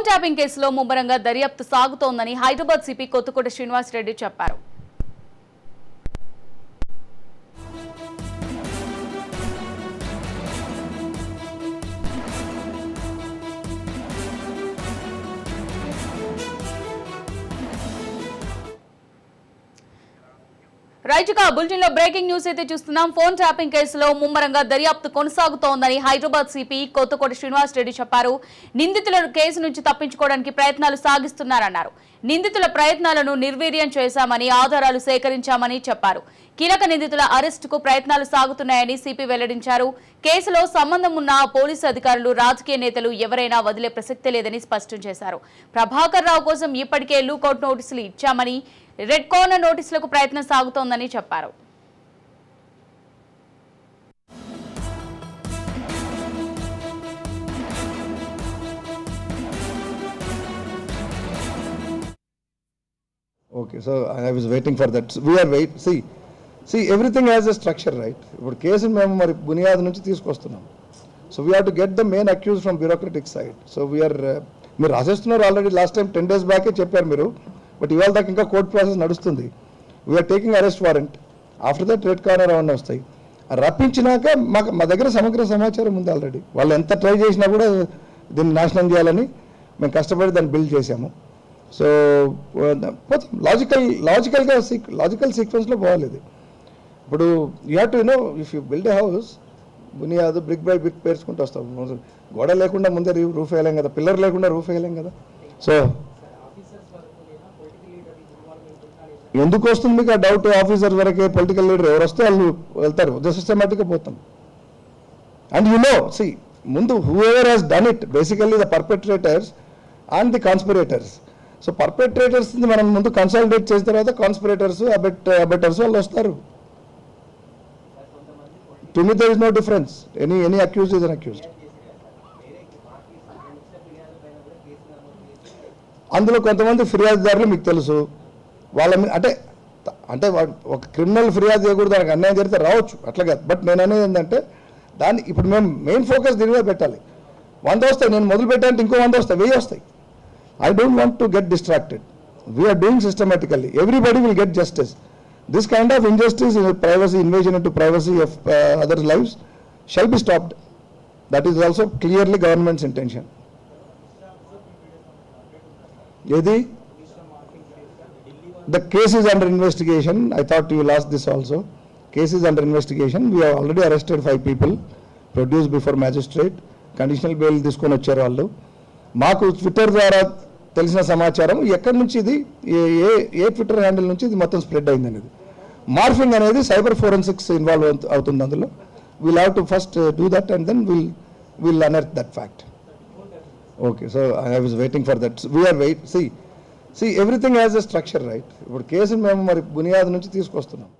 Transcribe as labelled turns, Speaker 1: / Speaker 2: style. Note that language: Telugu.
Speaker 1: ఫోన్ ట్యాపింగ్ కేసులో ముమ్మరంగా దర్యాప్తు సాగుతోందని హైదరాబాద్ సిపి కొత్తకోట శ్రీనివాస్ రెడ్డి చెప్పారు. రైట్గా బులెటిన్ లో బ్రేకింగ్ న్యూస్ అయితే చూస్తున్నాం. ఫోన్ ట్యాపింగ్ కేసులో ముమ్మరంగా దర్యాప్తు కొనసాగుతోందని హైదరాబాద్ సిపి కొత్తకోట శ్రీనివాస్ రెడ్డి చెప్పారు. నిందితులను కేసు నుంచి తప్పించుకోవడానికి ప్రయత్నాలు సాగిస్తున్నారన్నారు. నిందితుల ప్రయత్నాలను నిర్వీర్యం చేశామని, ఆధారాలు సేకరించామని చెప్పారు. కీలక నిందితుల అరెస్టుకు ప్రయత్నాలు సాగుతున్నాయని సిపి వెల్లడించారు. కేసులో సంబంధం ఉన్న పోలీసు అధికారులు, రాజకీయ నేతలు ఎవరైనా వదిలే ప్రసక్తే లేదని స్పష్టం చేశారు. ప్రభాకర్ రావు కోసం ఇప్పటికే లూకౌట్ నోటీసులు ఇచ్చామని, రెడ్ కార్నర్ నోటీసులకు ప్రయత్నం సాగుతోందని చెప్పారు.
Speaker 2: Okay, so I was waiting for that. We are see everything has a structure, right? But case in memo mari buniyad nunchi తీసుకొస్తున్నాం. So we have to get the main accused from bureaucratic side. So we are మీరు రాసేస్తున్నారు already. Last time 10 days back చెప్పారు మీరు, బట్ ఇవాళ దాకా ఇంకా కోర్ట్ ప్రాసెస్ నడుస్తుంది. We are taking arrest warrant. After that red corner అవన్నీ వస్తాయి. రప్పించినాక మా దగ్గర సమగ్ర సమాచారం ఉంది ఆల్రెడీ. వాళ్ళు ఎంత ట్రై చేసినా కూడా దీన్ని నాశనం చేయాలని మేము కష్టపడి దాన్ని బిల్డ్ చేశాము. సో లాజికల్ సీక్వెన్స్లో పోవాలి ఇది. ఇప్పుడు you have to if you build a house, బునియాదు బ్రిక్ బై బ్రిక్ పేర్చుకుంటూ వస్తాం. గోడ లేకుండా ముందే రూఫ్ వేయలేం కదా, పిల్లర్ లేకుండా రూఫ్ వేయలేం కదా. సో ఎందుకు వస్తుంది మీకు ఆ డౌట్? ఆఫీసర్ వరకే, పొలిటికల్ లీడర్ ఎవరు వస్తే వాళ్ళు వెళ్తారు, సిస్టమేటిక్గా పోతాం. అండ్ ముందు whoever has done it, basically the perpetrators and the conspirators. So perpetrators మనం ముందు కన్సాలిడేట్ చేసిన తర్వాత కాన్స్పిరేటర్స్, అబెటర్స్ వాళ్ళు వస్తారు. To me there is no difference. Any accused is an accused. అందులో కొంతమంది ఫిర్యాదుదారులు మీకు తెలుసు, వాళ్ళ మీద అంటే ఒక క్రిమినల్ ఫిర్యాదు చేయకూడదు, దానికి అన్యాయం జరిగితే రావచ్చు, అట్లా కాదు. బట్ నేను అనేది ఏంటంటే దాన్ని ఇప్పుడు మేము మెయిన్ ఫోకస్ దీని మీద పెట్టాలి. 100 వస్తాయి, నేను మొదలు పెట్టాలంటే ఇంకో 100 వస్తాయి, 1000 వస్తాయి. I don't want to get distracted. We are doing systematically. Everybody will get justice. This kind of injustice, privacy, invasion into privacy of others' lives shall be stopped. That is also clearly government's intention. The case is under investigation. I thought you will ask this also. Case is under investigation. We have already arrested 5 people, produced before magistrate. Conditional bail తీసుకొని వచ్చారు వాళ్ళు. మాకు ట్విట్టర్ ద్వారా తెలిసిన సమాచారం ఎక్కడి నుంచి ఇది ఏ ట్విట్టర్ హ్యాండిల్ నుంచి ఇది మొత్తం స్ప్రెడ్ అయింది అనేది. మార్ఫింగ్ అనేది సైబర్ ఫోరెన్సిక్స్ ఇన్వాల్వ్ అవుతుంది అందులో. We'll have to first do that and then will unearth that fact. Okay, so I was waiting for that. We're everything has a structure, right? ఇప్పుడు కేసు మేము మరి బునియాద్ నుంచి తీసుకొస్తున్నాం.